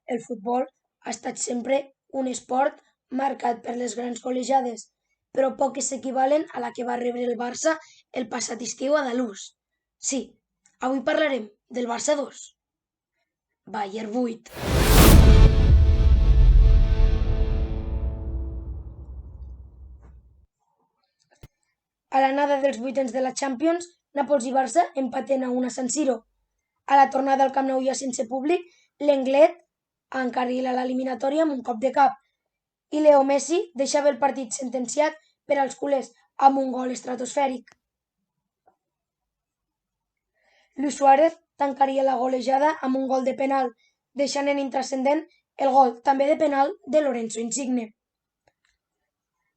el futbol ha estat sempre un esport marcat per les grans golejades, però poques s'equivalen a la que va rebre el Barça el passat estiu a Dalús. Sí, avui parlarem del Barça 2, Bayern 8. A l'anada dels vuitens de la Champions, Nàpols i Barça empaten a 1 a San Siro. A la tornada al Camp Nou ja sense públic, l'Englet encarrila l'eliminatòria amb un cop de cap i Leo Messi deixava el partit sentenciat per als culers amb un gol estratosfèric. Luis Suárez tancaria la golejada amb un gol de penal, deixant en intranscendent el gol també de penal de Lorenzo Insigne.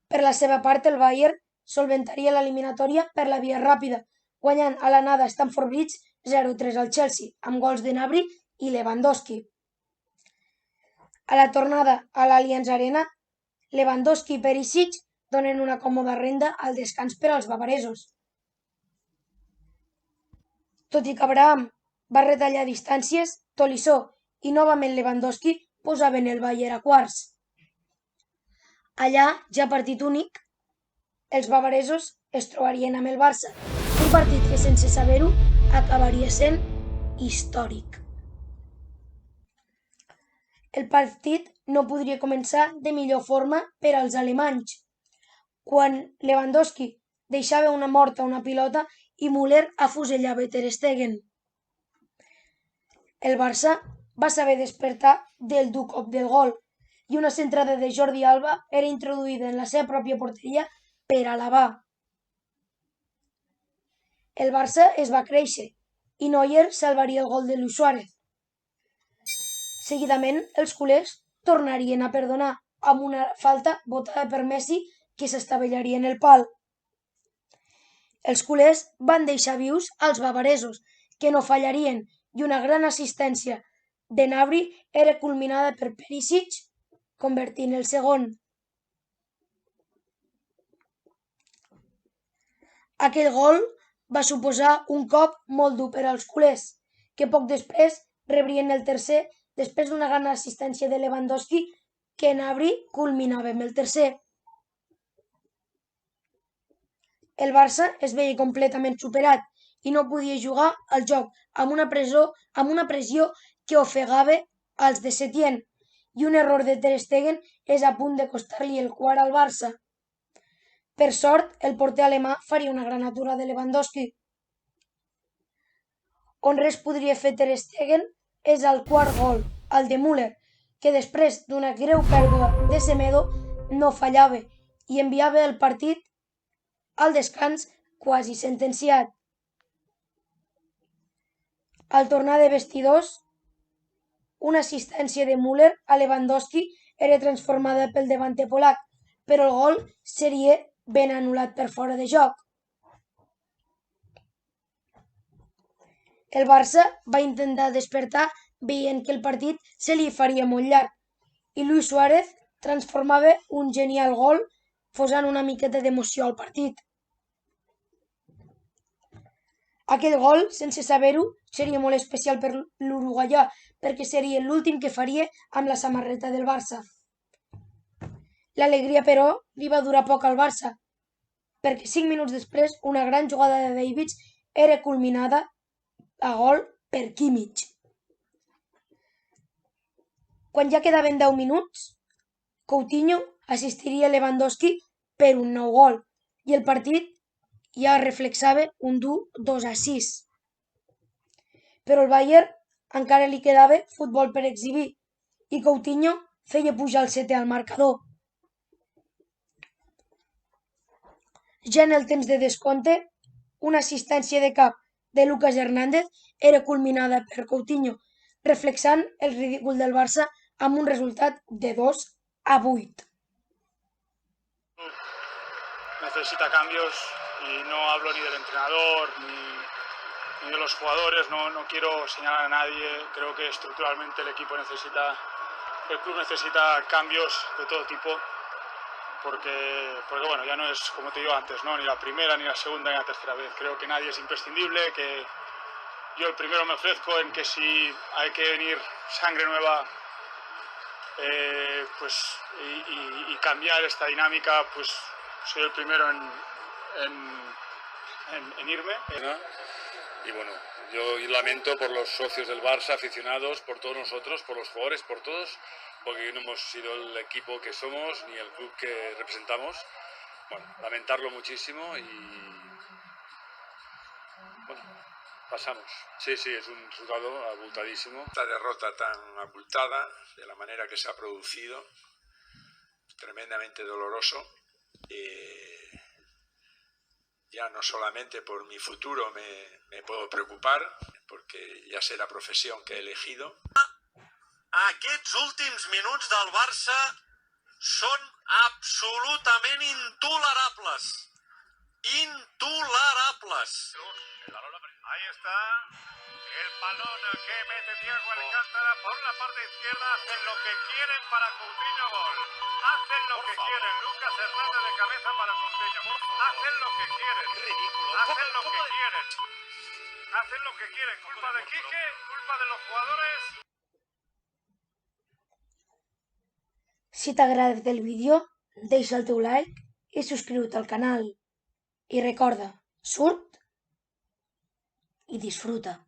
Per la seva part, el Bayern solventaria l'eliminatòria per la via ràpida, guanyant a l'anada a Stamford Bridge 0-3 al Chelsea, amb gols de Gnabry i Lewandowski. A la tornada a l'Allianz Arena, Lewandowski i Perisic donen una còmoda renda al descans per als bavaresos. Tot i que Abraham va retallar distàncies, Tolisso i novament Lewandowski posaven el Bayern a quarts. Allà, ja partit únic, els bavaresos es trobarien amb el Barça, un partit que sense saber-ho acabaria sent històric. El partit no podria començar de millor forma per als alemanys, quan Lewandowski deixava una morta una pilota i Müller afusellava Ter Stegen. El Barça va saber despertar del dur cop del gol i una centrada de Jordi Alba era introduïda en la seva pròpia porteria per alabar. El Barça es va créixer i Neuer salvaria el gol de Luis Suárez. Seguidament, els culers tornarien a perdonar amb una falta votada per Messi que s'estavellaria en el pal. Els culers van deixar vius als bavaresos, que no fallarien, i una gran assistència de Gnabry era culminada per Perisic, convertint el segon. Aquell gol va suposar un cop molt dur per als culers, que poc després rebrien el tercer després d'una gran assistència de Lewandowski que Gnabry culminava amb el tercer. El Barça es veia completament superat i no podia jugar al joc amb una pressió que ofegava als de Setien, i un error de Ter Stegen és a punt de costar-li el quart al Barça. Per sort, el porter alemà faria una gran aturada de Lewandowski. On res podria fer Ter Stegen és el quart gol, el de Müller, que després d'una greu pèrdua de Semedo no fallava i enviava el partit al descans quasi sentenciat. Al tornar de vestidors, una assistència de Müller a Lewandowski era transformada pel davanter polac, però el gol seria ben anul·lat per fora de joc. El Barça va intentar despertar veient que el partit se li faria molt llarg i Luis Suárez transformava un genial gol posant una miqueta d'emoció al partit. Aquell gol, sense saber-ho, seria molt especial per l'uruguaià perquè seria l'últim que faria amb la samarreta del Barça. L'alegria, però, li va durar poc al Barça, perquè 5 minuts després una gran jugada de Davids era culminada a gol per Kimmich. Quan ja quedaven 10 minuts, Coutinho assistiria a Lewandowski per un nou gol i el partit ja reflexava un dur 2-6. Però al Bayern encara li quedava futbol per exhibir i Coutinho feia pujar el setè al marcador. Ja en el temps de descompte, una assistència de cap de Lucas Hernández era culminada per Coutinho, reflexant el ridícul del Barça amb un resultat de 2-8. Necesita cambios y no hablo ni del entrenador ni de los jugadores, no quiero señalar a nadie, creo que estructuralmente el club necesita cambios de todo tipo, porque bueno, ya no es como te digo antes, ¿no? Ni la primera, ni la segunda, ni la tercera vez. Creo que nadie es imprescindible, que yo el primero me ofrezco en que si hay que venir sangre nueva y cambiar esta dinámica, pues soy el primero en irme. Y bueno, yo lamento por los socios del Barça, aficionados, por todos nosotros, por los jugadores, por todos, porque no hemos sido el equipo que somos ni el club que representamos. Bueno, lamentarlo muchísimo y bueno, pasamos. Sí, es un resultado abultadísimo. Esta derrota tan abultada, de la manera que se ha producido, tremendamente doloroso. Ya no solamente por mi futuro me puedo preocupar, porque ja sé la professió que he elegido. Aquests últims minuts del Barça són absolutament intolerables. Intolerables. Ahí está el balón que mete Thiago Alcántara por la parte izquierda. Hacen lo que quieren para Coutinho, gol. Hacen lo que quieren. Lucas Hernández de cabeza para Coutinho. Hacen lo que quieren. Ridículo. Hacen lo que quieren. Hacen lo que quieren. Culpa de Quique, culpa de los jugadores. Si t'ha agradat el vídeo, deixa el teu like i subscriu-te al canal. I recorda, surt i disfruta.